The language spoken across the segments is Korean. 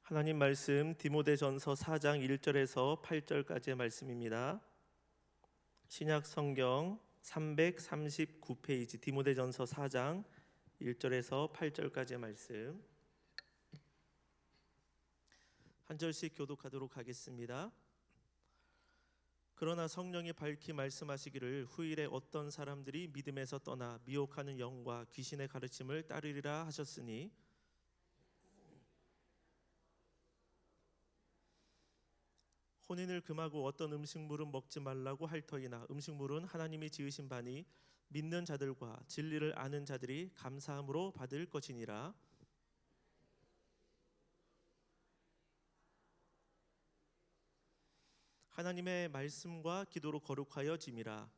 하나님 말씀 디모데전서 4장 1절에서 8절까지의 말씀입니다. 신약 성경 339페이지 디모데전서 4장 1절에서 8절까지의 말씀 한 절씩 교독하도록 하겠습니다. 그러나 성령이 밝히 말씀하시기를 후일에 어떤 사람들이 믿음에서 떠나 미혹하는 영과 귀신의 가르침을 따르리라 하셨으니 혼인을 금하고 어떤 음식물은 먹지 말라고 할 터이나 음식물은 하나님이 지으신 바니 믿는 자들과 진리를 아는 자들이 감사함으로 받을 것이니라. 하나님의 말씀과 기도로 거룩하여 짐이라.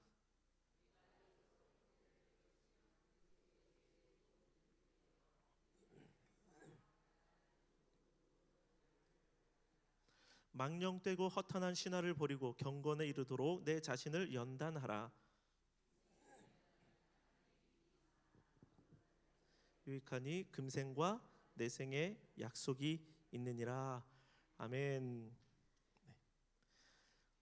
망령되고 허탄한 신화를 버리고 경건에 이르도록 내 자신을 연단하라. 유익하니 금생과 내생의 약속이 있느니라. 아멘.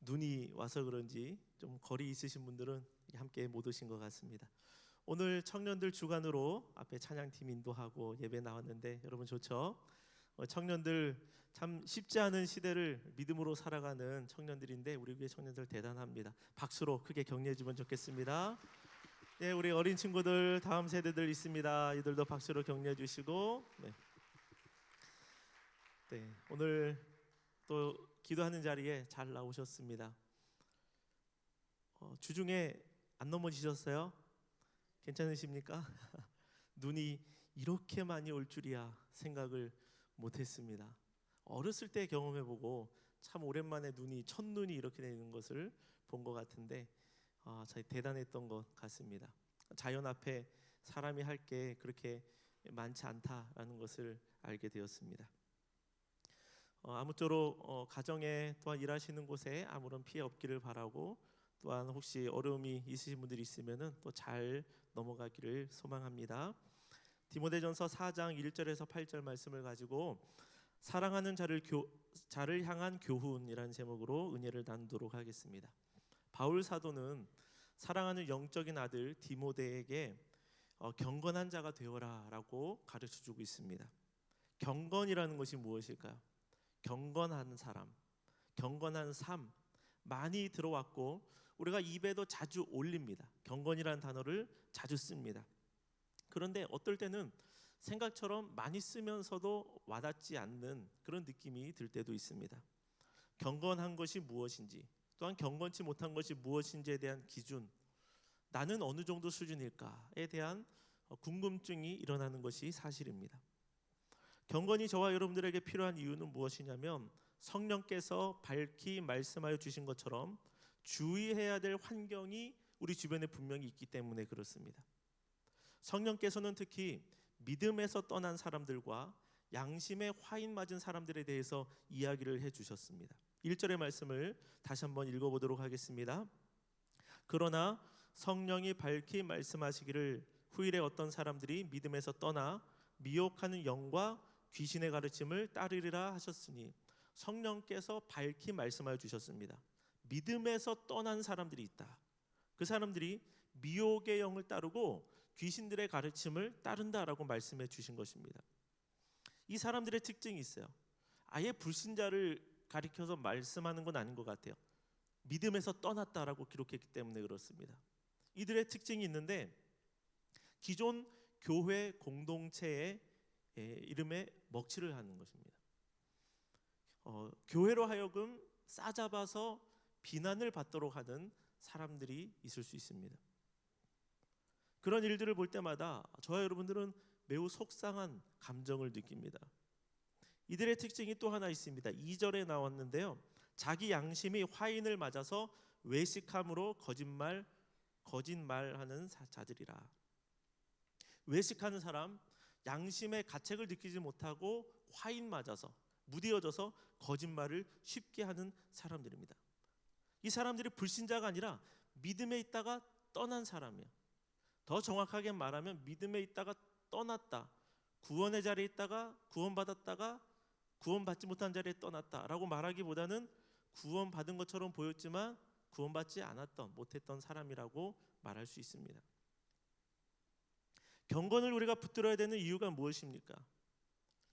눈이 와서 그런지 좀 거리 있으신 분들은 함께 못 오신 것 같습니다. 오늘 청년들 주간으로 앞에 찬양팀 인도하고 예배 나왔는데 여러분 좋죠? 청년들 참 쉽지 않은 시대를 믿음으로 살아가는 청년들인데 우리 교회 청년들 대단합니다. 박수로 크게 격려해 주면 좋겠습니다. 네, 우리 어린 친구들 다음 세대들 있습니다. 이들도 박수로 격려해 주시고 네, 오늘 또 기도하는 자리에 잘 나오셨습니다. 주중에 안 넘어지셨어요? 괜찮으십니까? 눈이 이렇게 많이 올 줄이야 생각을 못했습니다. 어렸을 때 경험해보고 참 오랜만에 첫눈이 이렇게 되는 것을 본 것 같은데 참 대단했던 것 같습니다. 자연 앞에 사람이 할 게 그렇게 많지 않다라는 것을 알게 되었습니다. 아무쪼록 가정에 또한 일하시는 곳에 아무런 피해 없기를 바라고 또한 혹시 어려움이 있으신 분들이 있으면은 또 잘 넘어가기를 소망합니다. 디모데전서 4장 1절에서 8절 말씀을 가지고 사랑하는 자를 향한 교훈이라는 제목으로 은혜를 나누도록 하겠습니다. 바울 사도는 사랑하는 영적인 아들 디모데에게 경건한 자가 되어라라고 가르쳐주고 있습니다. 경건이라는 것이 무엇일까요? 경건한 사람, 경건한 삶 많이 들어왔고 우리가 입에도 자주 올립니다. 경건이라는 단어를 자주 씁니다. 그런데 어떨 때는 생각처럼 많이 쓰면서도 와닿지 않는 그런 느낌이 들 때도 있습니다. 경건한 것이 무엇인지 또한 경건치 못한 것이 무엇인지에 대한 기준, 나는 어느 정도 수준일까에 대한 궁금증이 일어나는 것이 사실입니다. 경건이 저와 여러분들에게 필요한 이유는 무엇이냐면 성령께서 밝히 말씀하여 주신 것처럼 주의해야 될 환경이 우리 주변에 분명히 있기 때문에 그렇습니다. 성령께서는 특히 믿음에서 떠난 사람들과 양심에 화인 맞은 사람들에 대해서 이야기를 해주셨습니다. 1절의 말씀을 다시 한번 읽어보도록 하겠습니다. 그러나 성령이 밝히 말씀하시기를 후일에 어떤 사람들이 믿음에서 떠나 미혹하는 영과 귀신의 가르침을 따르리라 하셨으니 성령께서 밝히 말씀하여 주셨습니다. 믿음에서 떠난 사람들이 있다. 그 사람들이 미혹의 영을 따르고 귀신들의 가르침을 따른다라고 말씀해 주신 것입니다. 이 사람들의 특징이 있어요. 아예 불신자를 가리켜서 말씀하는 건 아닌 것 같아요. 믿음에서 떠났다라고 기록했기 때문에 그렇습니다. 이들의 특징이 있는데 기존 교회 공동체의 이름에 먹칠을 하는 것입니다. 교회로 하여금 싸잡아서 비난을 받도록 하는 사람들이 있을 수 있습니다. 그런 일들을 볼 때마다 저와 여러분들은 매우 속상한 감정을 느낍니다. 이들의 특징이 또 하나 있습니다. 2절에 나왔는데요. 자기 양심이 화인을 맞아서 외식함으로 거짓말하는 자들이라. 외식하는 사람, 양심의 가책을 느끼지 못하고 화인 맞아서 무디어져서 거짓말을 쉽게 하는 사람들입니다. 이 사람들이 불신자가 아니라 믿음에 있다가 떠난 사람이에요. 더 정확하게 말하면 믿음에 있다가 떠났다. 구원의 자리에 있다가 구원받았다가 구원받지 못한 자리에 떠났다라고 말하기보다는 구원받은 것처럼 보였지만 구원받지 않았던, 못했던 사람이라고 말할 수 있습니다. 경건을 우리가 붙들어야 되는 이유가 무엇입니까?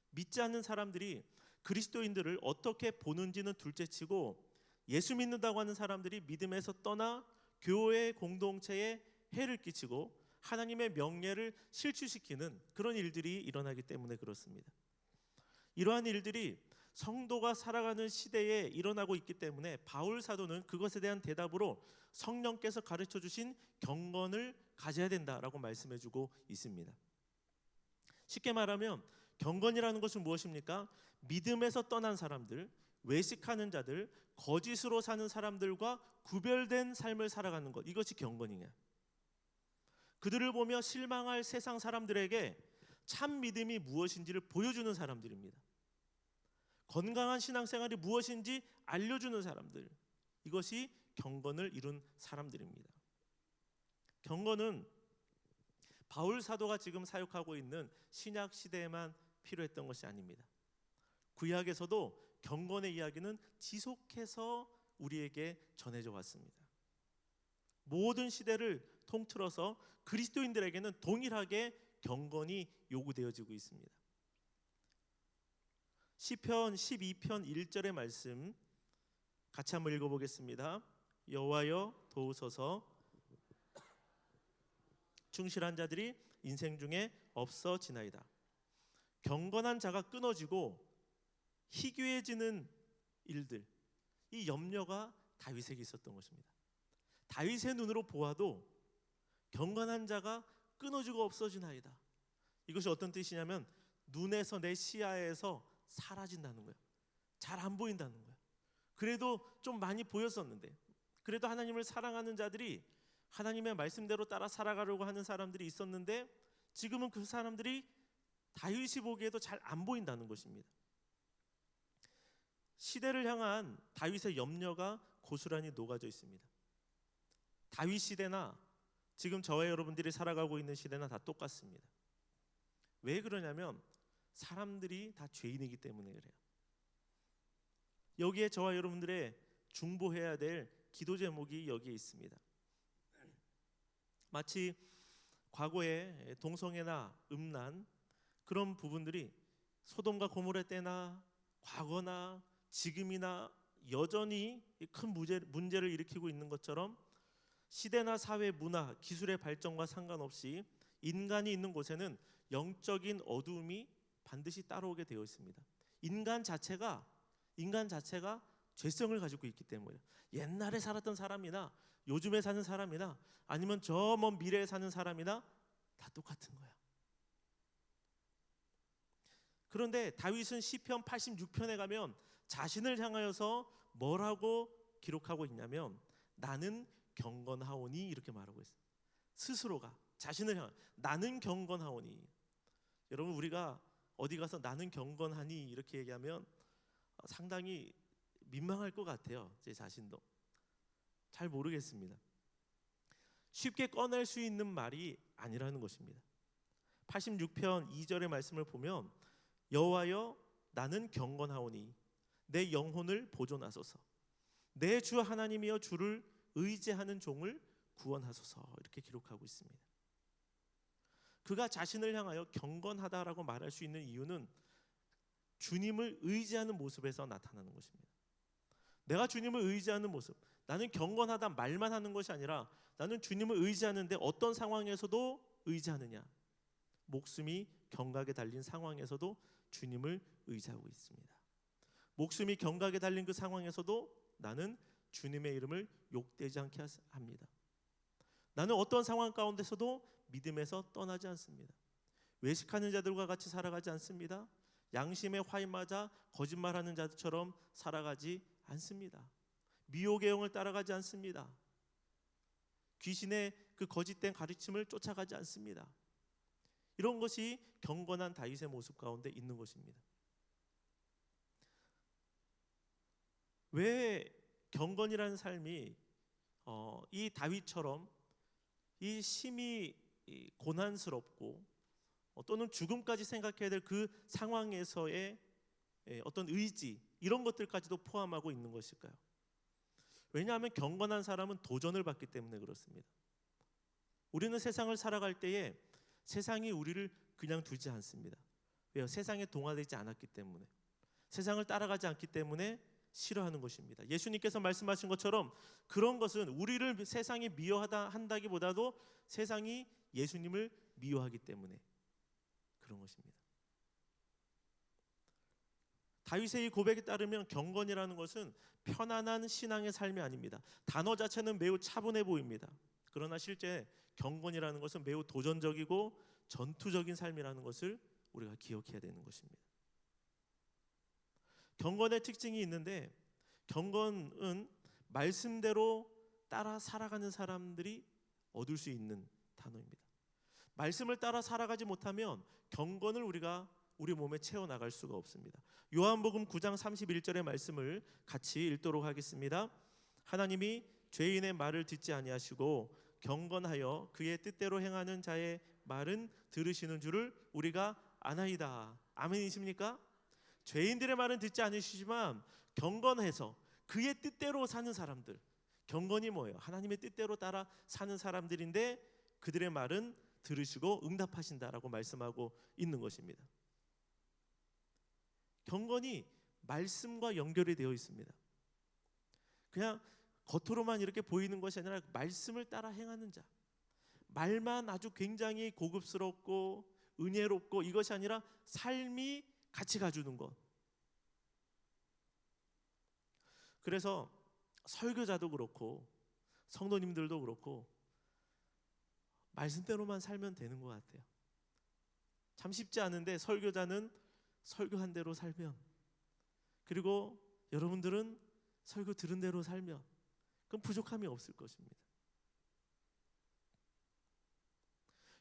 믿지 않는 사람들이 그리스도인들을 어떻게 보는지는 둘째치고 예수 믿는다고 하는 사람들이 믿음에서 떠나 교회 공동체에 해를 끼치고 하나님의 명예를 실추시키는 그런 일들이 일어나기 때문에 그렇습니다. 이러한 일들이 성도가 살아가는 시대에 일어나고 있기 때문에 바울 사도는 그것에 대한 대답으로 성령께서 가르쳐 주신 경건을 가져야 된다라고 말씀해주고 있습니다. 쉽게 말하면 경건이라는 것은 무엇입니까? 믿음에서 떠난 사람들, 외식하는 자들, 거짓으로 사는 사람들과 구별된 삶을 살아가는 것, 이것이 경건이냐. 그들을 보며 실망할 세상 사람들에게 참 믿음이 무엇인지를 보여주는 사람들입니다. 건강한 신앙생활이 무엇인지 알려주는 사람들, 이것이 경건을 이룬 사람들입니다. 경건은 바울 사도가 지금 사역하고 있는 신약 시대에만 필요했던 것이 아닙니다. 구약에서도 경건의 이야기는 지속해서 우리에게 전해져 왔습니다. 모든 시대를 통틀어서 그리스도인들에게는 동일하게 경건이 요구되어지고 있습니다. 시편 12편 1절의 말씀 같이 한번 읽어보겠습니다. 여호와여 도우소서, 충실한 자들이 인생 중에 없어지나이다. 경건한 자가 끊어지고 희귀해지는 일들, 이 염려가 다윗에게 있었던 것입니다. 다윗의 눈으로 보아도 경건한 자가 끊어지고 없어지나이다. 이것이 어떤 뜻이냐면 눈에서, 내 시야에서 사라진다는 거예요. 잘 안 보인다는 거예요. 그래도 좀 많이 보였었는데, 그래도 하나님을 사랑하는 자들이 하나님의 말씀대로 따라 살아가려고 하는 사람들이 있었는데 지금은 그 사람들이 다윗이 보기에도 잘 안 보인다는 것입니다. 시대를 향한 다윗의 염려가 고스란히 녹아져 있습니다. 다윗 시대나 지금 저와 여러분들이 살아가고 있는 시대나 다 똑같습니다. 왜 그러냐면 사람들이 다 죄인이기 때문에 그래요. 여기에 저와 여러분들의 중보해야 될 기도 제목이 여기에 있습니다. 마치 과거에 동성애나 음란 그런 부분들이 소돔과 고모라 때나 과거나 지금이나 여전히 큰 문제를 일으키고 있는 것처럼 시대나 사회, 문화, 기술의 발전과 상관없이 인간이 있는 곳에는 영적인 어두움이 반드시 따라오게 되어 있습니다. 인간 자체가 죄성을 가지고 있기 때문에 옛날에 살았던 사람이나 요즘에 사는 사람이나 아니면 저 먼 미래에 사는 사람이나 다 똑같은 거야. 그런데 다윗은 시편 86편에 가면 자신을 향하여서 뭐라고 기록하고 있냐면 나는 경건하오니 이렇게 말하고 있어요. 스스로가 자신을 향해 나는 경건하오니. 여러분, 우리가 어디 가서 나는 경건하니 이렇게 얘기하면 상당히 민망할 것 같아요. 제 자신도 잘 모르겠습니다. 쉽게 꺼낼 수 있는 말이 아니라는 것입니다. 86편 2절의 말씀을 보면 여호와여 나는 경건하오니 내 영혼을 보존하소서, 내 주 하나님이여 주를 의지하는 종을 구원하소서, 이렇게 기록하고 있습니다. 그가 자신을 향하여 경건하다라고 말할 수 있는 이유는 주님을 의지하는 모습에서 나타나는 것입니다. 내가 주님을 의지하는 모습, 나는 경건하다 말만 하는 것이 아니라 나는 주님을 의지하는데 어떤 상황에서도 의지하느냐, 목숨이 경각에 달린 상황에서도 주님을 의지하고 있습니다. 목숨이 경각에 달린 그 상황에서도 나는 주님의 이름을 욕되지 않게 합니다. 나는 어떤 상황 가운데서도 믿음에서 떠나지 않습니다. 외식하는 자들과 같이 살아가지 않습니다. 양심에 화인 맞아 거짓말하는 자들처럼 살아가지 않습니다. 미혹의 영을 따라가지 않습니다. 귀신의 그 거짓된 가르침을 쫓아가지 않습니다. 이런 것이 경건한 다윗의 모습 가운데 있는 것입니다. 왜 경건이라는 삶이 이 다윗처럼 이 심히 고난스럽고 또는 죽음까지 생각해야 될 그 상황에서의 어떤 의지 이런 것들까지도 포함하고 있는 것일까요? 왜냐하면 경건한 사람은 도전을 받기 때문에 그렇습니다. 우리는 세상을 살아갈 때에 세상이 우리를 그냥 두지 않습니다. 왜요? 세상에 동화되지 않았기 때문에, 세상을 따라가지 않기 때문에 싫어하는 것입니다. 예수님께서 말씀하신 것처럼 그런 것은 우리를 세상이 미워하다 한다기보다도 세상이 예수님을 미워하기 때문에 그런 것입니다. 다윗의 이 고백에 따르면 경건이라는 것은 편안한 신앙의 삶이 아닙니다. 단어 자체는 매우 차분해 보입니다. 그러나 실제 경건이라는 것은 매우 도전적이고 전투적인 삶이라는 것을 우리가 기억해야 되는 것입니다. 경건의 특징이 있는데, 경건은 말씀대로 따라 살아가는 사람들이 얻을 수 있는 단어입니다. 말씀을 따라 살아가지 못하면 경건을 우리가 우리 몸에 채워나갈 수가 없습니다. 요한복음 9장 31절의 말씀을 같이 읽도록 하겠습니다. 하나님이 죄인의 말을 듣지 아니하시고 경건하여 그의 뜻대로 행하는 자의 말은 들으시는 줄을 우리가 아나이다. 아멘이십니까? 죄인들의 말은 듣지 않으시지만 경건해서 그의 뜻대로 사는 사람들, 경건이 뭐예요? 하나님의 뜻대로 따라 사는 사람들인데 그들의 말은 들으시고 응답하신다라고 말씀하고 있는 것입니다. 경건이 말씀과 연결이 되어 있습니다. 그냥 겉으로만 이렇게 보이는 것이 아니라 말씀을 따라 행하는 자, 말만 아주 굉장히 고급스럽고 은혜롭고 이것이 아니라 삶이 같이 가주는 것. 그래서 설교자도 그렇고 성도님들도 그렇고 말씀대로만 살면 되는 것 같아요. 참 쉽지 않은데 설교자는 설교한 대로 살면, 그리고 여러분들은 설교 들은 대로 살면 그럼 부족함이 없을 것입니다.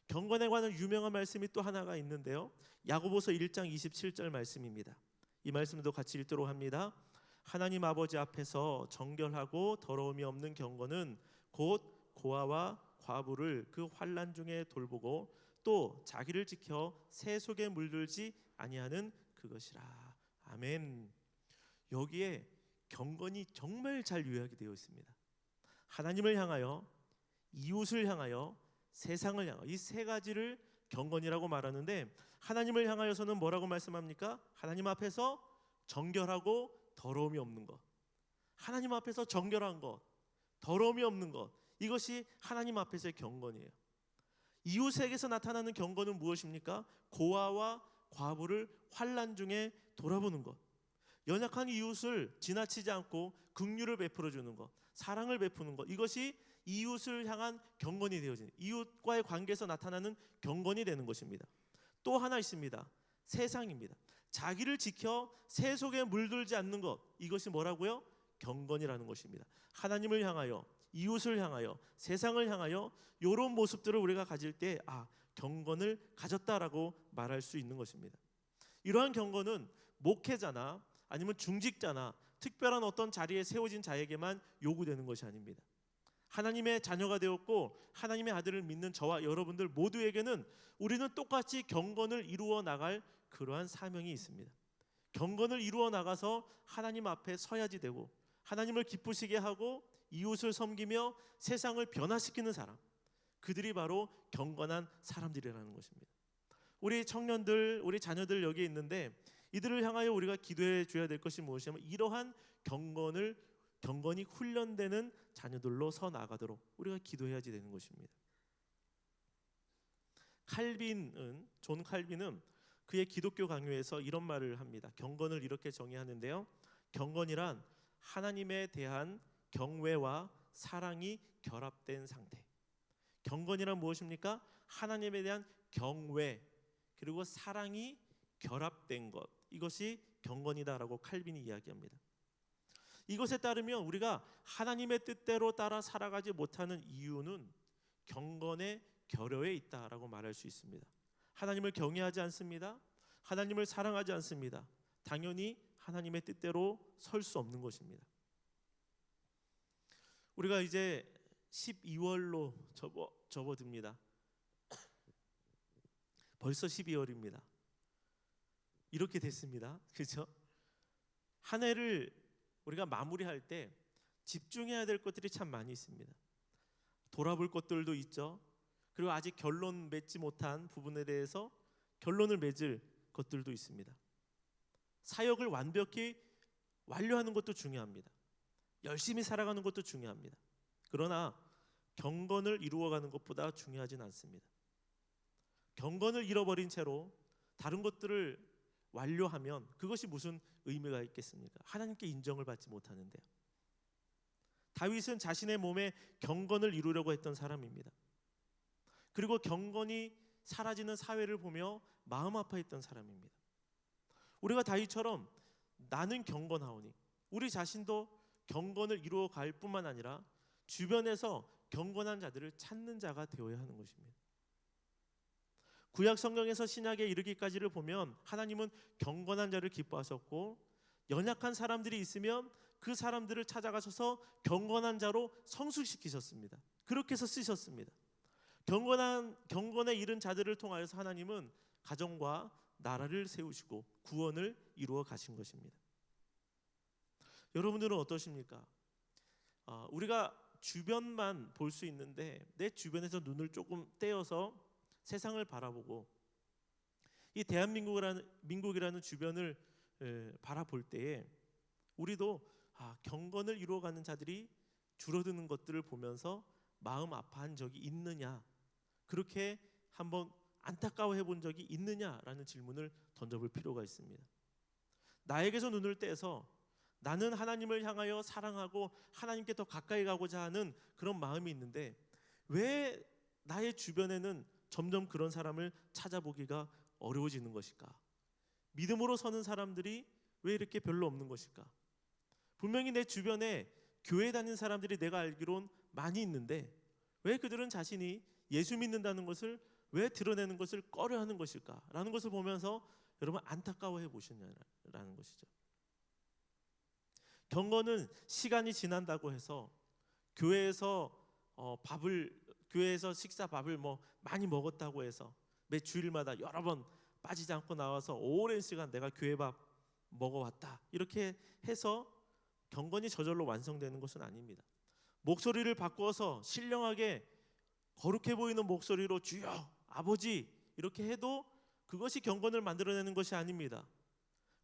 경건에 관한 유명한 말씀이 또 하나가 있는데요, 야고보서 1장 27절 말씀입니다. 이 말씀도 같이 읽도록 합니다. 하나님 아버지 앞에서 정결하고 더러움이 없는 경건은 곧 고아와 과부를 그 환난 중에 돌보고 또 자기를 지켜 새 속에 물들지 아니하는 그것이라. 아멘. 여기에 경건이 정말 잘 요약이 되어 있습니다. 하나님을 향하여, 이웃을 향하여, 세상을 향하여, 이 세 가지를 경건이라고 말하는데, 하나님을 향하여서는 뭐라고 말씀합니까? 하나님 앞에서 정결하고 더러움이 없는 것, 하나님 앞에서 정결한 것, 더러움이 없는 것, 이것이 하나님 앞에서의 경건이에요. 이웃에게서 나타나는 경건은 무엇입니까? 고아와 과부를 환난 중에 돌아보는 것, 연약한 이웃을 지나치지 않고 긍휼을 베풀어 주는 것, 사랑을 베푸는 것, 이것이 이웃을 향한 경건이 되어지는, 이웃과의 관계에서 나타나는 경건이 되는 것입니다. 또 하나 있습니다. 세상입니다. 자기를 지켜 새 속에 물들지 않는 것, 이것이 뭐라고요? 경건이라는 것입니다. 하나님을 향하여, 이웃을 향하여, 세상을 향하여 이런 모습들을 우리가 가질 때 경건을 가졌다라고 말할 수 있는 것입니다. 이러한 경건은 목회자나 아니면 중직자나 특별한 어떤 자리에 세워진 자에게만 요구되는 것이 아닙니다. 하나님의 자녀가 되었고 하나님의 아들을 믿는 저와 여러분들 모두에게는 우리는 똑같이 경건을 이루어 나갈 그러한 사명이 있습니다. 경건을 이루어 나가서 하나님 앞에 서야지 되고 하나님을 기쁘시게 하고 이웃을 섬기며 세상을 변화시키는 사람, 그들이 바로 경건한 사람들이라는 것입니다. 우리 청년들, 우리 자녀들 여기에 있는데 이들을 향하여 우리가 기도해 줘야 될 것이 무엇이냐면 이러한 경건이 훈련되는 자녀들로 서 나가도록 우리가 기도해야지 되는 것입니다. 존 칼빈은 그의 기독교 강요에서 이런 말을 합니다. 경건을 이렇게 정의하는데요, 경건이란 하나님에 대한 경외와 사랑이 결합된 상태. 경건이란 무엇입니까? 하나님에 대한 경외 그리고 사랑이 결합된 것, 이것이 경건이다라고 칼빈이 이야기합니다. 이것에 따르면 우리가 하나님의 뜻대로 따라 살아가지 못하는 이유는 경건의 결여에 있다라고 말할 수 있습니다. 하나님을 경외하지 않습니다. 하나님을 사랑하지 않습니다. 당연히 하나님의 뜻대로 설 수 없는 것입니다. 우리가 이제 12월로 접어듭니다. 벌써 12월입니다. 이렇게 됐습니다. 그렇죠? 한 해를 우리가 마무리할 때 집중해야 될 것들이 참 많이 있습니다. 돌아볼 것들도 있죠. 그리고 아직 결론 맺지 못한 부분에 대해서 결론을 맺을 것들도 있습니다. 사역을 완벽히 완료하는 것도 중요합니다. 열심히 살아가는 것도 중요합니다. 그러나 경건을 이루어가는 것보다 중요하진 않습니다. 경건을 잃어버린 채로 다른 것들을 완료하면 그것이 무슨 의미가 있겠습니까? 하나님께 인정을 받지 못하는데요. 다윗은 자신의 몸에 경건을 이루려고 했던 사람입니다. 그리고 경건이 사라지는 사회를 보며 마음 아파했던 사람입니다. 우리가 다윗처럼 나는 경건하오니, 우리 자신도 경건을 이루어갈 뿐만 아니라 주변에서 경건한 자들을 찾는 자가 되어야 하는 것입니다. 구약 성경에서 신약에 이르기까지를 보면 하나님은 경건한 자를 기뻐하셨고, 연약한 사람들이 있으면 그 사람들을 찾아가셔서 경건한 자로 성숙시키셨습니다. 그렇게 해서 쓰셨습니다. 경건에 이른 자들을 통하여서 하나님은 가정과 나라를 세우시고 구원을 이루어 가신 것입니다. 여러분들은 어떠십니까? 우리가 주변만 볼 수 있는데 내 주변에서 눈을 조금 떼어서 세상을 바라보고 이 대한민국이라는 주변을 바라볼 때에 우리도 경건을 이루어가는 자들이 줄어드는 것들을 보면서 마음 아파한 적이 있느냐, 그렇게 한번 안타까워해 본 적이 있느냐라는 질문을 던져볼 필요가 있습니다. 나에게서 눈을 떼서 나는 하나님을 향하여 사랑하고 하나님께 더 가까이 가고자 하는 그런 마음이 있는데 왜 나의 주변에는 점점 그런 사람을 찾아보기가 어려워지는 것일까? 믿음으로 서는 사람들이 왜 이렇게 별로 없는 것일까? 분명히 내 주변에 교회 다니는 사람들이 내가 알기론 많이 있는데 왜 그들은 자신이 예수 믿는다는 것을 왜 드러내는 것을 꺼려하는 것일까? 라는 것을 보면서 여러분 안타까워해 보셨냐라는 것이죠. 경건은 시간이 지난다고 해서 교회에서 식사 밥을 많이 먹었다고 해서 매 주일마다 여러 번 빠지지 않고 나와서 오랜 시간 내가 교회 밥 먹어왔다, 이렇게 해서 경건이 저절로 완성되는 것은 아닙니다. 목소리를 바꿔서 신령하게 거룩해 보이는 목소리로 주여 아버지 이렇게 해도 그것이 경건을 만들어내는 것이 아닙니다.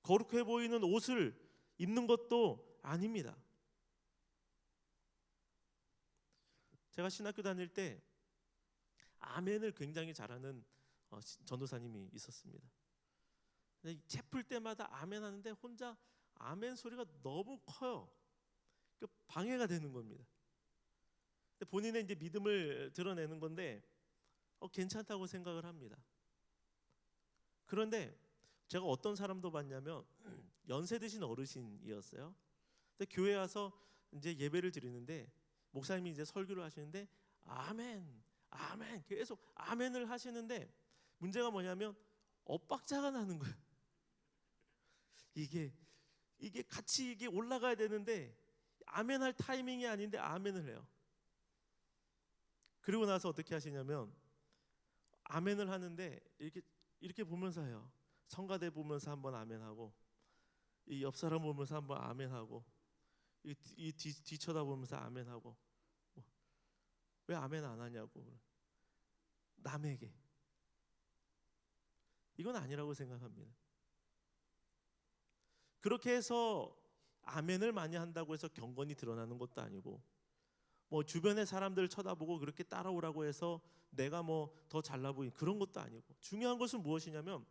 거룩해 보이는 옷을 입는 것도 아닙니다. 제가 신학교 다닐 때 아멘을 굉장히 잘하는 전도사님이 있었습니다. 채플 때마다 아멘 하는데 혼자 아멘 소리가 너무 커요. 방해가 되는 겁니다. 본인의 이제 믿음을 드러내는 건데 괜찮다고 생각을 합니다. 그런데 제가 어떤 사람도 봤냐면 연세 드신 어르신이었어요. 근데 교회 와서 이제 예배를 드리는데 목사님이 이제 설교를 하시는데 아멘, 아멘 계속 아멘을 하시는데 문제가 뭐냐면 엇박자가 나는 거예요. 이게 같이 이게 올라가야 되는데 아멘할 타이밍이 아닌데 아멘을 해요. 그리고 나서 어떻게 하시냐면 아멘을 하는데 이렇게 보면서 해요. 성가대 보면서 한번 아멘하고 이 옆 사람 보면서 한번 아멘하고 이 뒤 쳐다보면서 아멘하고 왜 아멘 안 하냐고. 남에게. 이건 아니라고 생각합니다. 그렇게 해서 아멘을 많이 한다고 해서 경건이 드러나는 것도 아니고 주변의 사람들을 쳐다보고 그렇게 따라오라고 해서 내가 더 잘나 보이는 그런 것도 아니고, 중요한 것은 무엇이냐면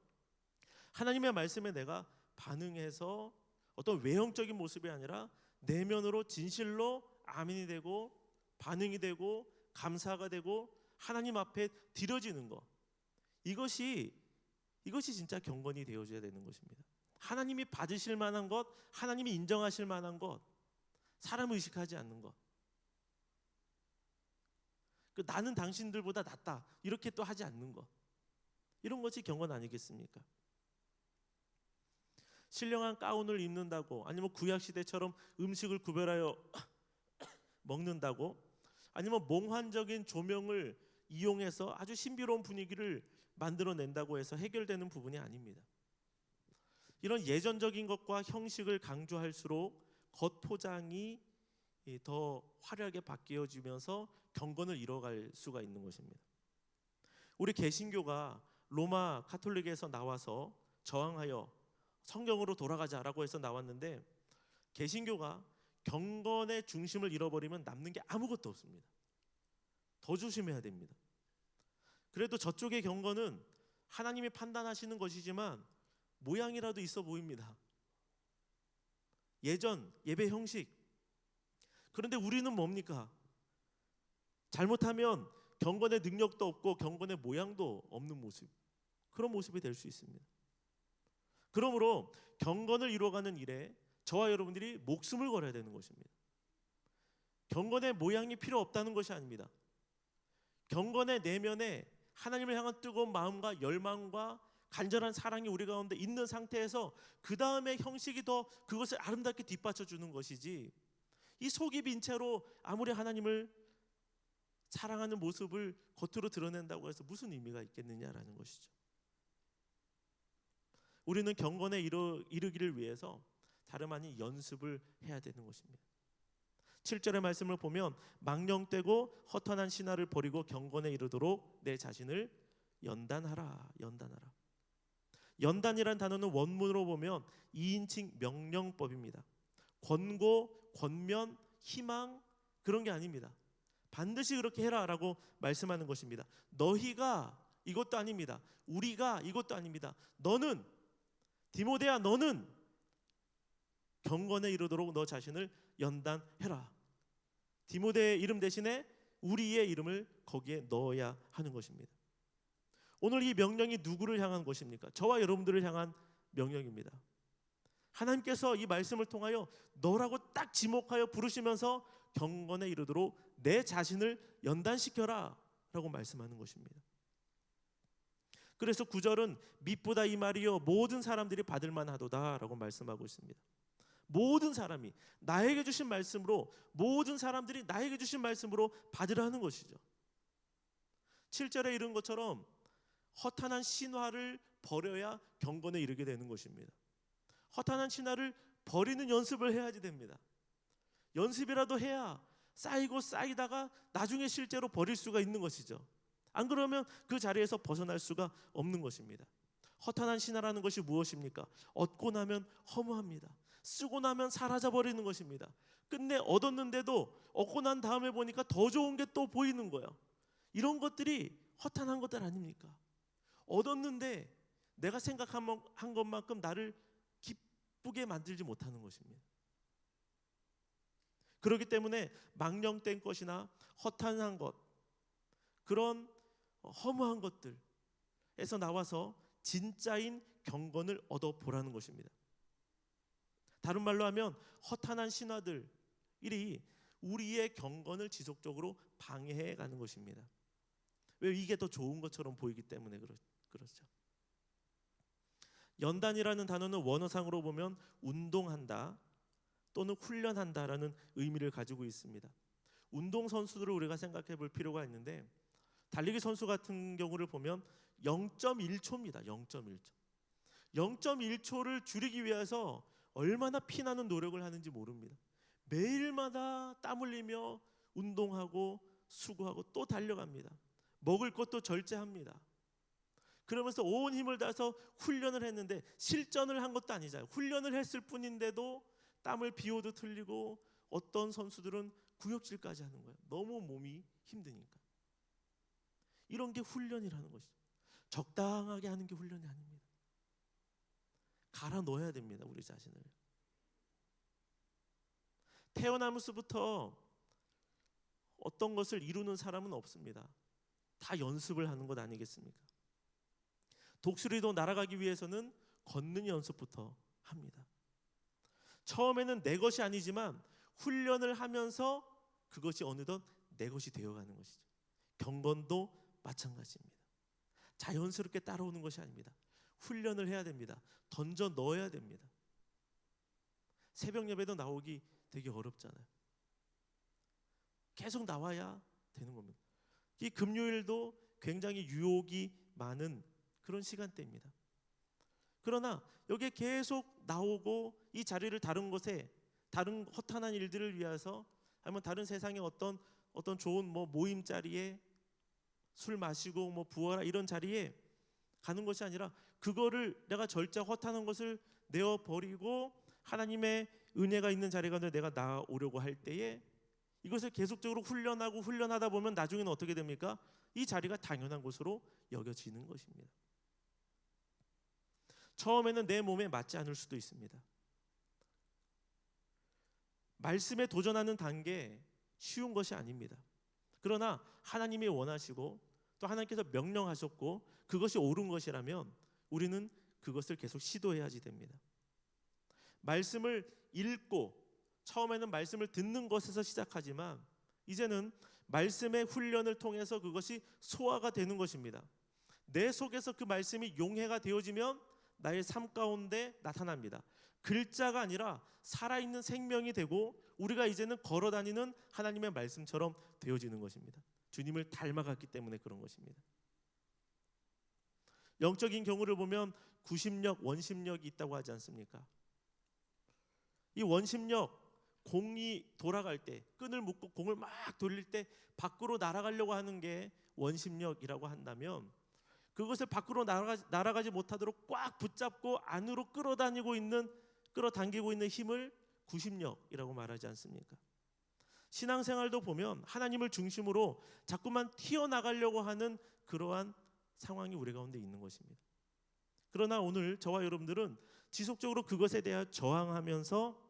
하나님의 말씀에 내가 반응해서 어떤 외형적인 모습이 아니라 내면으로 진실로 아멘이 되고 반응이 되고 감사가 되고 하나님 앞에 드려지는 것, 이것이 진짜 경건이 되어줘야 되는 것입니다. 하나님이 받으실 만한 것, 하나님이 인정하실 만한 것, 사람 의식하지 않는 것. 나는 당신들보다 낫다 이렇게 또 하지 않는 것, 이런 것이 경건 아니겠습니까? 신령한 가운을 입는다고, 아니면 구약시대처럼 음식을 구별하여 먹는다고, 아니면 몽환적인 조명을 이용해서 아주 신비로운 분위기를 만들어낸다고 해서 해결되는 부분이 아닙니다. 이런 예전적인 것과 형식을 강조할수록 겉포장이 더 화려하게 바뀌어지면서 경건을 잃어갈 수가 있는 것입니다. 우리 개신교가 로마 카톨릭에서 나와서 저항하여 성경으로 돌아가자라고 해서 나왔는데, 개신교가 경건의 중심을 잃어버리면 남는 게 아무것도 없습니다. 더 조심해야 됩니다. 그래도 저쪽의 경건은 하나님이 판단하시는 것이지만 모양이라도 있어 보입니다. 예전 예배 형식. 그런데 우리는 뭡니까? 잘못하면 경건의 능력도 없고 경건의 모양도 없는 모습, 그런 모습이 될 수 있습니다. 그러므로 경건을 이루어가는 일에 저와 여러분들이 목숨을 걸어야 되는 것입니다. 경건의 모양이 필요 없다는 것이 아닙니다. 경건의 내면에 하나님을 향한 뜨거운 마음과 열망과 간절한 사랑이 우리 가운데 있는 상태에서 그 다음에 형식이 더 그것을 아름답게 뒷받쳐주는 것이지, 이 속이 빈 채로 아무리 하나님을 사랑하는 모습을 겉으로 드러낸다고 해서 무슨 의미가 있겠느냐라는 것이죠. 우리는 경건에 이르기를 위해서 다름 아닌 연습을 해야 되는 것입니다. 7절의 말씀을 보면 망령되고 허탄한 신화를 버리고 경건에 이르도록 내 자신을 연단하라. 연단하라. 연단이란 단어는 원문으로 보면 2인칭 명령법입니다. 권고, 권면, 희망, 그런 게 아닙니다. 반드시 그렇게 해라라고 말씀하는 것입니다. 너희가 이것도 아닙니다. 우리가 이것도 아닙니다. 너는, 디모데야, 너는 경건에 이르도록 너 자신을 연단해라. 디모데의 이름 대신에 우리의 이름을 거기에 넣어야 하는 것입니다. 오늘 이 명령이 누구를 향한 것입니까? 저와 여러분들을 향한 명령입니다. 하나님께서 이 말씀을 통하여 너라고 딱 지목하여 부르시면서 경건에 이르도록 내 자신을 연단시켜라 라고 말씀하는 것입니다. 그래서 9절은 mit보다 이 말이요 모든 사람들이 받을 만하도다 라고 말씀하고 있습니다. 모든 사람이 나에게 주신 말씀으로, 모든 사람들이 나에게 주신 말씀으로 받으라는 것이죠. 7절에 이른 것처럼 허탄한 신화를 버려야 경건에 이르게 되는 것입니다. 허탄한 신화를 버리는 연습을 해야지 됩니다. 연습이라도 해야 쌓이고 쌓이다가 나중에 실제로 버릴 수가 있는 것이죠. 안 그러면 그 자리에서 벗어날 수가 없는 것입니다. 허탄한 신화라는 것이 무엇입니까? 얻고 나면 허무합니다. 쓰고 나면 사라져버리는 것입니다. 끝내 얻었는데도 얻고 난 다음에 보니까 더 좋은 게 또 보이는 거예요. 이런 것들이 허탄한 것들 아닙니까? 얻었는데 내가 생각한 것만큼 나를 기쁘게 만들지 못하는 것입니다. 그렇기 때문에 망령된 것이나 허탄한 것, 그런 허무한 것들에서 나와서 진짜인 경건을 얻어보라는 것입니다. 다른 말로 하면 허탄한 신화들이 우리의 경건을 지속적으로 방해해 가는 것입니다. 왜? 이게 더 좋은 것처럼 보이기 때문에 그렇죠. 연단이라는 단어는 원어상으로 보면 운동한다 또는 훈련한다라는 의미를 가지고 있습니다. 운동선수들을 우리가 생각해 볼 필요가 있는데, 달리기 선수 같은 경우를 보면 0.1초입니다. 0.1초. 0.1초를 줄이기 위해서 얼마나 피나는 노력을 하는지 모릅니다. 매일마다 땀 흘리며 운동하고 수고하고 또 달려갑니다. 먹을 것도 절제합니다. 그러면서 온 힘을 다해서 훈련을 했는데 실전을 한 것도 아니잖아요. 훈련을 했을 뿐인데도 땀을 비오듯 흘리고 어떤 선수들은 구역질까지 하는 거예요. 너무 몸이 힘드니까. 이런 게 훈련이라는 것이죠. 적당하게 하는 게 훈련이 아닙니다. 갈아 넣어야 됩니다. 우리 자신을. 태어나면서부터 어떤 것을 이루는 사람은 없습니다. 다 연습을 하는 것 아니겠습니까? 독수리도 날아가기 위해서는 걷는 연습부터 합니다. 처음에는 내 것이 아니지만 훈련을 하면서 그것이 어느덧 내 것이 되어가는 것이죠. 경건도 마찬가지입니다. 자연스럽게 따라오는 것이 아닙니다. 훈련을 해야 됩니다. 던져 넣어야 됩니다. 새벽 예배도 나오기 되게 어렵잖아요. 계속 나와야 되는 겁니다. 이 금요일도 굉장히 유혹이 많은 그런 시간대입니다. 그러나 여기에 계속 나오고 이 자리를 다른 곳에 다른 허탄한 일들을 위해서 아니면 다른 세상의 어떤 좋은 모임 자리에 술 마시고 부어라 이런 자리에 가는 것이 아니라 그거를 내가 절자 허탄한 것을 내어 버리고 하나님의 은혜가 있는 자리 가운데 내가 나오려고 할 때에 이것을 계속적으로 훈련하다 보면 나중에는 어떻게 됩니까? 이 자리가 당연한 것으로 여겨지는 것입니다. 처음에는 내 몸에 맞지 않을 수도 있습니다. 말씀에 도전하는 단계 쉬운 것이 아닙니다. 그러나 하나님이 원하시고 또 하나님께서 명령하셨고 그것이 옳은 것이라면 우리는 그것을 계속 시도해야지 됩니다. 말씀을 읽고 처음에는 말씀을 듣는 것에서 시작하지만 이제는 말씀의 훈련을 통해서 그것이 소화가 되는 것입니다. 내 속에서 그 말씀이 용해가 되어지면 나의 삶 가운데 나타납니다. 글자가 아니라 살아있는 생명이 되고 우리가 이제는 걸어다니는 하나님의 말씀처럼 되어지는 것입니다. 주님을 닮아갔기 때문에 그런 것입니다. 영적인 경우를 보면 구심력, 원심력이 있다고 하지 않습니까? 이 원심력, 공이 돌아갈 때 끈을 묶고 공을 막 돌릴 때 밖으로 날아가려고 하는 게 원심력이라고 한다면 그것을 밖으로 날아가지 못하도록 꽉 붙잡고 안으로 끌어당기고 있는 힘을 구심력이라고 말하지 않습니까? 신앙생활도 보면 하나님을 중심으로 자꾸만 튀어나가려고 하는 그러한 상황이 우리 가운데 있는 것입니다. 그러나 오늘 저와 여러분들은 지속적으로 그것에 대해 저항하면서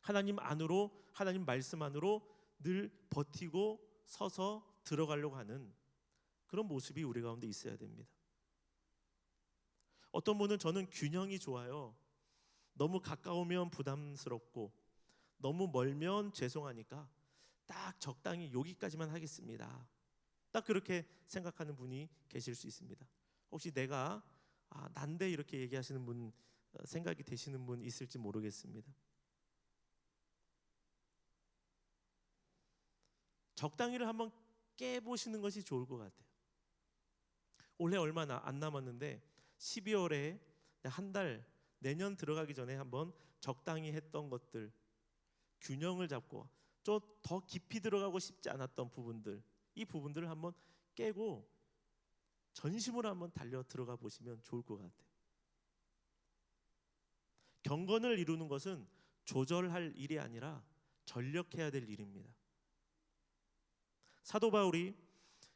하나님 안으로, 하나님 말씀 안으로 늘 버티고 서서 들어가려고 하는 그런 모습이 우리 가운데 있어야 됩니다. 어떤 분은 저는 균형이 좋아요. 너무 가까우면 부담스럽고 너무 멀면 죄송하니까 딱 적당히 여기까지만 하겠습니다. 딱 그렇게 생각하는 분이 계실 수 있습니다. 혹시 내가 난데 이렇게 얘기하시는 분 생각이 되시는 분 있을지 모르겠습니다. 적당히를 한번 깨보시는 것이 좋을 것 같아요. 올해 얼마 안 남았는데 12월에 한 달 내년 들어가기 전에 한번 적당히 했던 것들 균형을 잡고 좀 더 깊이 들어가고 싶지 않았던 부분들 이 부분들을 한번 깨고 전심으로 한번 달려 들어가 보시면 좋을 것 같아요. 경건을 이루는 것은 조절할 일이 아니라 전력해야 될 일입니다. 사도 바울이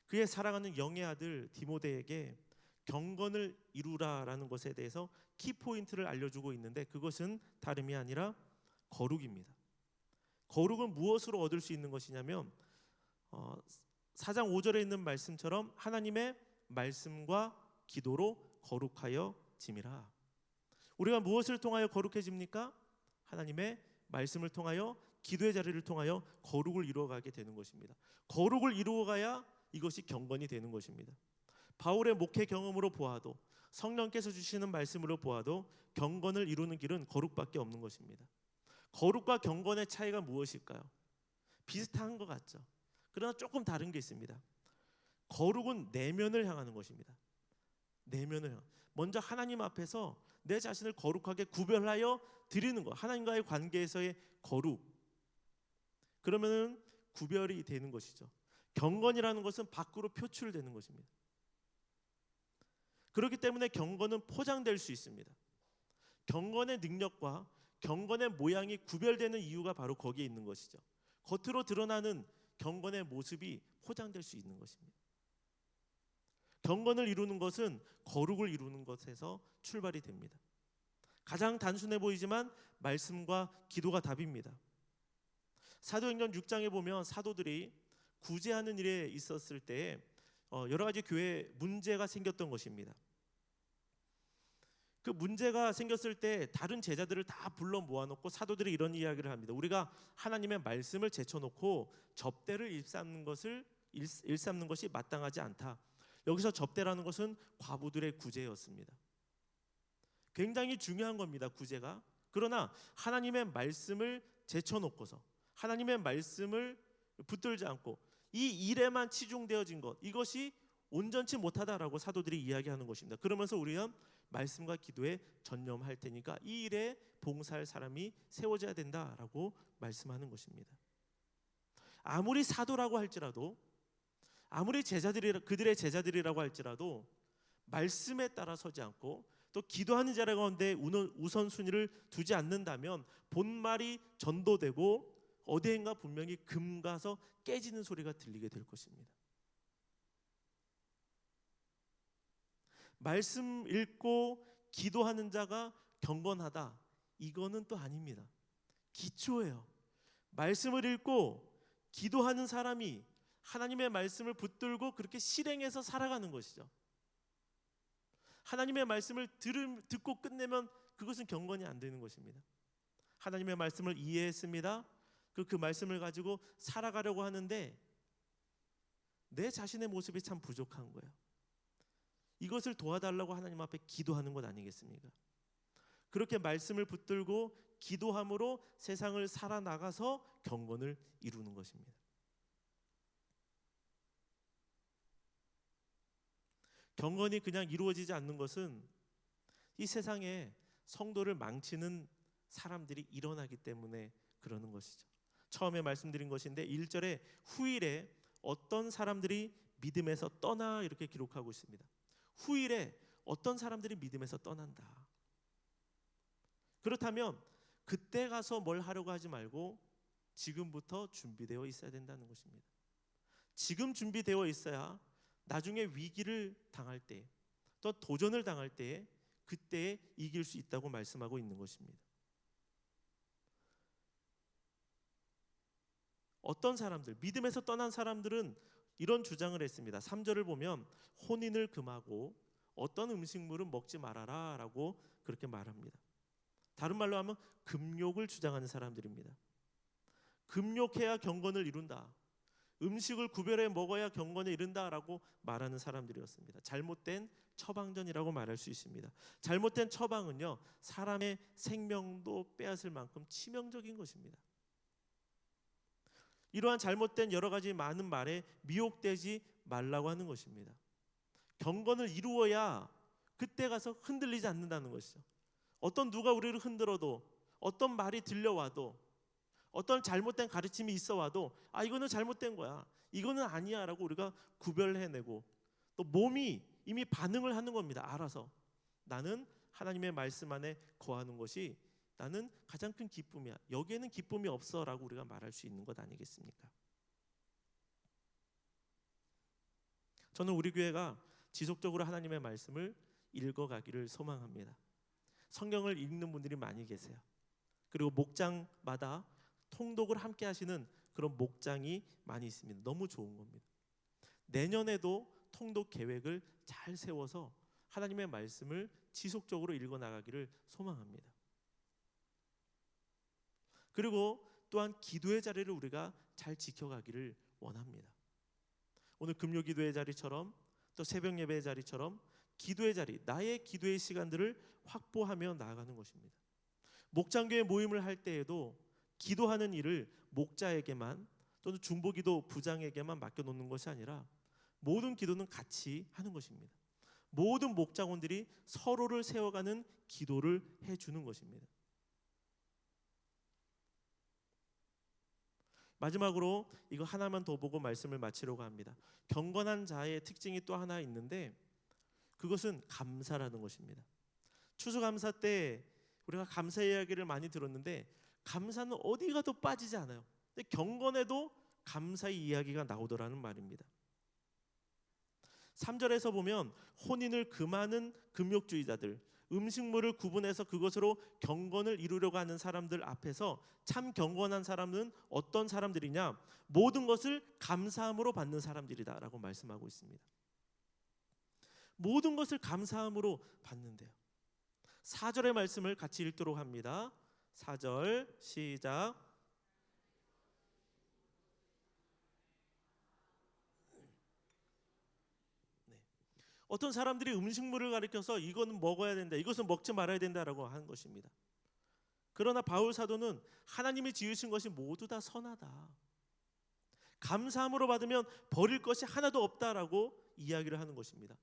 그의 사랑하는 영의 아들 디모데에게 경건을 이루라라는 것에 대해서 키포인트를 알려주고 있는데 그것은 다름이 아니라 거룩입니다. 거룩은 무엇으로 얻을 수 있는 것이냐면 4장 5절에 있는 말씀처럼 하나님의 말씀과 기도로 거룩하여 짐이라. 우리가 무엇을 통하여 거룩해집니까? 하나님의 말씀을 통하여 기도의 자리를 통하여 거룩을 이루어가게 되는 것입니다. 거룩을 이루어가야 이것이 경건이 되는 것입니다. 바울의 목회 경험으로 보아도 성령께서 주시는 말씀으로 보아도 경건을 이루는 길은 거룩밖에 없는 것입니다. 거룩과 경건의 차이가 무엇일까요? 비슷한 것 같죠. 그러나 조금 다른 게 있습니다. 거룩은 내면을 향하는 것입니다. 먼저 하나님 앞에서 내 자신을 거룩하게 구별하여 드리는 것. 하나님과의 관계에서의 거룩. 그러면은 구별이 되는 것이죠. 경건이라는 것은 밖으로 표출되는 것입니다. 그렇기 때문에 경건은 포장될 수 있습니다. 경건의 능력과 경건의 모양이 구별되는 이유가 바로 거기에 있는 것이죠. 겉으로 드러나는 경건의 모습이 포장될 수 있는 것입니다. 경건을 이루는 것은 거룩을 이루는 것에서 출발이 됩니다. 가장 단순해 보이지만 말씀과 기도가 답입니다. 사도행전 6장에 보면 사도들이 구제하는 일에 있었을 때 여러 가지 교회에 문제가 생겼던 것입니다. 그 문제가 생겼을 때 다른 제자들을 다 불러 모아놓고 사도들이 이런 이야기를 합니다. 우리가 하나님의 말씀을 제쳐놓고 접대를 일삼는 것이 마땅하지 않다. 여기서 접대라는 것은 과부들의 구제였습니다. 굉장히 중요한 겁니다. 구제가. 그러나 하나님의 말씀을 제쳐놓고서 하나님의 말씀을 붙들지 않고 이 일에만 치중되어진 것, 이것이 온전치 못하다라고 사도들이 이야기하는 것입니다. 그러면서 우리는 말씀과 기도에 전념할 테니까 이 일에 봉사할 사람이 세워져야 된다라고 말씀하는 것입니다. 아무리 사도라고 할지라도, 아무리 그들의 제자들이라고 할지라도 말씀에 따라 서지 않고 또 기도하는 자들 가운데 우선순위를 두지 않는다면 본말이 전도되고 어디엔가 분명히 금 가서 깨지는 소리가 들리게 될 것입니다. 말씀 읽고 기도하는 자가 경건하다, 이거는 또 아닙니다. 기초예요. 말씀을 읽고 기도하는 사람이 하나님의 말씀을 붙들고 그렇게 실행해서 살아가는 것이죠. 하나님의 말씀을 듣고 끝내면 그것은 경건이 안 되는 것입니다. 하나님의 말씀을 이해했습니다. 그 말씀을 가지고 살아가려고 하는데 내 자신의 모습이 참 부족한 거예요. 이것을 도와달라고 하나님 앞에 기도하는 것 아니겠습니까? 그렇게 말씀을 붙들고 기도함으로 세상을 살아나가서 경건을 이루는 것입니다. 경건이 그냥 이루어지지 않는 것은 이 세상에 성도를 망치는 사람들이 일어나기 때문에 그러는 것이죠. 처음에 말씀드린 것인데 1절에 후일에 어떤 사람들이 믿음에서 떠나 이렇게 기록하고 있습니다. 후일에 어떤 사람들이 믿음에서 떠난다. 그렇다면 그때 가서 뭘 하려고 하지 말고 지금부터 준비되어 있어야 된다는 것입니다. 지금 준비되어 있어야 나중에 위기를 당할 때, 또 도전을 당할 때에 그때에 이길 수 있다고 말씀하고 있는 것입니다. 어떤 사람들, 믿음에서 떠난 사람들은 이런 주장을 했습니다. 3절을 보면 혼인을 금하고 어떤 음식물은 먹지 말아라 라고 그렇게 말합니다. 다른 말로 하면 금욕을 주장하는 사람들입니다. 금욕해야 경건을 이룬다, 음식을 구별해 먹어야 경건에 이른다라고 말하는 사람들이었습니다. 잘못된 처방전이라고 말할 수 있습니다. 잘못된 처방은요, 사람의 생명도 빼앗을 만큼 치명적인 것입니다. 이러한 잘못된 여러 가지 많은 말에 미혹되지 말라고 하는 것입니다. 경건을 이루어야 그때 가서 흔들리지 않는다는 것이죠. 어떤 누가 우리를 흔들어도, 어떤 말이 들려와도, 어떤 잘못된 가르침이 있어 와도 이거는 잘못된 거야, 이거는 아니야 라고 우리가 구별해내고 또 몸이 이미 반응을 하는 겁니다. 알아서 나는 하나님의 말씀 안에 거하는 것이 나는 가장 큰 기쁨이야, 여기에는 기쁨이 없어 라고 우리가 말할 수 있는 것 아니겠습니까? 저는 우리 교회가 지속적으로 하나님의 말씀을 읽어가기를 소망합니다. 성경을 읽는 분들이 많이 계세요. 그리고 목장마다 통독을 함께 하시는 그런 목장이 많이 있습니다. 너무 좋은 겁니다. 내년에도 통독 계획을 잘 세워서 하나님의 말씀을 지속적으로 읽어나가기를 소망합니다. 그리고 또한 기도의 자리를 우리가 잘 지켜가기를 원합니다. 오늘 금요 기도의 자리처럼 또 새벽 예배의 자리처럼 기도의 자리, 나의 기도의 시간들을 확보하며 나아가는 것입니다. 목장교회 모임을 할 때에도 기도하는 일을 목자에게만 또는 중보기도 부장에게만 맡겨놓는 것이 아니라 모든 기도는 같이 하는 것입니다. 모든 목장원들이 서로를 세워가는 기도를 해주는 것입니다. 마지막으로 이거 하나만 더 보고 말씀을 마치려고 합니다. 경건한 자의 특징이 또 하나 있는데 그것은 감사라는 것입니다. 추수감사 때 우리가 감사 이야기를 많이 들었는데 감사는 어디 가도 빠지지 않아요. 근데 경건에도 감사의 이야기가 나오더라는 말입니다. 3절에서 보면 혼인을 금하는 금욕주의자들, 음식물을 구분해서 그것으로 경건을 이루려고 하는 사람들 앞에서 참 경건한 사람은 어떤 사람들이냐? 모든 것을 감사함으로 받는 사람들이다 라고 말씀하고 있습니다. 모든 것을 감사함으로 받는데요. 4절의 말씀을 같이 읽도록 합니다. 4절 시작. 어떤 사람들이 음식물을 가리켜서 이거는 먹어야 된다, 이것은 먹지 말아야 된다라고 하는 것입니다. 그러나 바울 사도는 하나님이 지으신 것이 모두 다 선하다, 감사함으로 받으면 버릴 것이 하나도 없다라고 이야기를 하는 것입니다.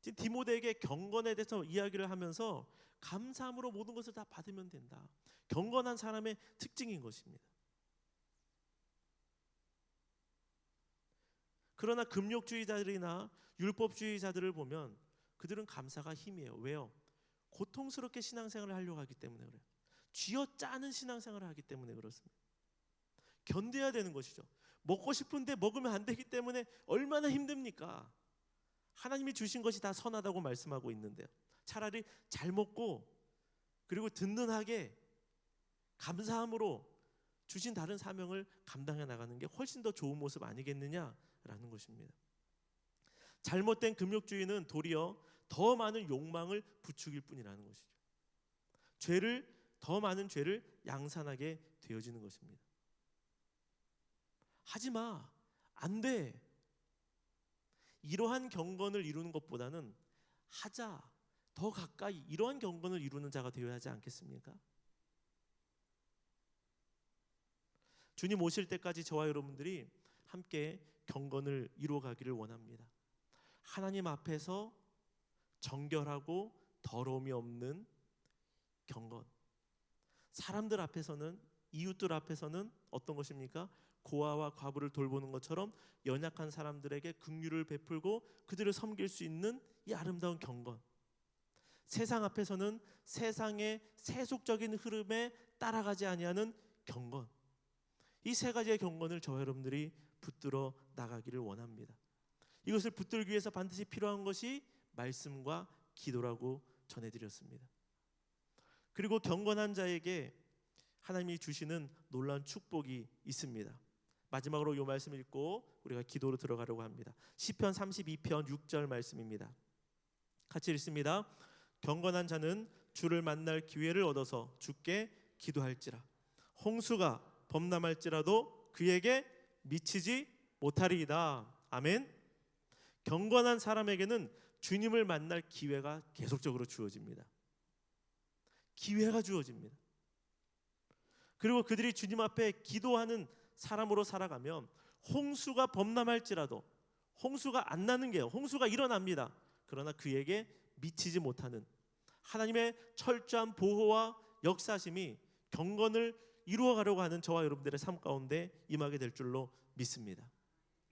지금 디모데에게 경건에 대해서 이야기를 하면서 감사함으로 모든 것을 다 받으면 된다. 경건한 사람의 특징인 것입니다. 그러나 금욕주의자들이나 율법주의자들을 보면 그들은 감사가 힘이에요. 왜요? 고통스럽게 신앙생활을 하려고 하기 때문에 그래요. 쥐어짜는 신앙생활을 하기 때문에 그렇습니다. 견뎌야 되는 것이죠. 먹고 싶은데 먹으면 안 되기 때문에 얼마나 힘듭니까? 하나님이 주신 것이 다 선하다고 말씀하고 있는데요. 차라리 잘 먹고 그리고 든든하게 감사함으로 주신 다른 사명을 감당해 나가는 게 훨씬 더 좋은 모습 아니겠느냐라는 것입니다. 잘못된 금욕주의는 도리어 더 많은 욕망을 부추길 뿐이라는 것이죠. 더 많은 죄를 양산하게 되어지는 것입니다. 하지마, 안 돼. 이러한 경건을 이루는 것보다는 하자, 더 가까이 이러한 경건을 이루는 자가 되어야 하지 않겠습니까? 주님 오실 때까지 저와 여러분들이 함께 경건을 이루어가기를 원합니다. 하나님 앞에서 정결하고 더러움이 없는 경건. 사람들 앞에서는, 이웃들 앞에서는 어떤 것입니까? 고아와 과부를 돌보는 것처럼 연약한 사람들에게 긍휼을 베풀고 그들을 섬길 수 있는 이 아름다운 경건. 세상 앞에서는 세상의 세속적인 흐름에 따라가지 아니하는 경건. 이 세 가지의 경건을 저와 여러분들이 붙들어 나가기를 원합니다. 이것을 붙들기 위해서 반드시 필요한 것이 말씀과 기도라고 전해드렸습니다. 그리고 경건한 자에게 하나님이 주시는 놀라운 축복이 있습니다. 마지막으로 이 말씀 읽고 우리가 기도로 들어가려고 합니다. 시편 32편 6절 말씀입니다. 같이 읽습니다. 경건한 자는 주를 만날 기회를 얻어서 주께 기도할지라. 홍수가 범람할지라도 그에게 미치지 못하리이다. 아멘. 경건한 사람에게는 주님을 만날 기회가 계속적으로 주어집니다. 기회가 주어집니다. 그리고 그들이 주님 앞에 기도하는 사람으로 살아가면 홍수가 범람할지라도, 홍수가 안 나는 게요, 홍수가 일어납니다. 그러나 그에게 미치지 못하는 하나님의 철저한 보호와 역사심이 경건을 이루어가려고 하는 저와 여러분들의 삶 가운데 임하게 될 줄로 믿습니다.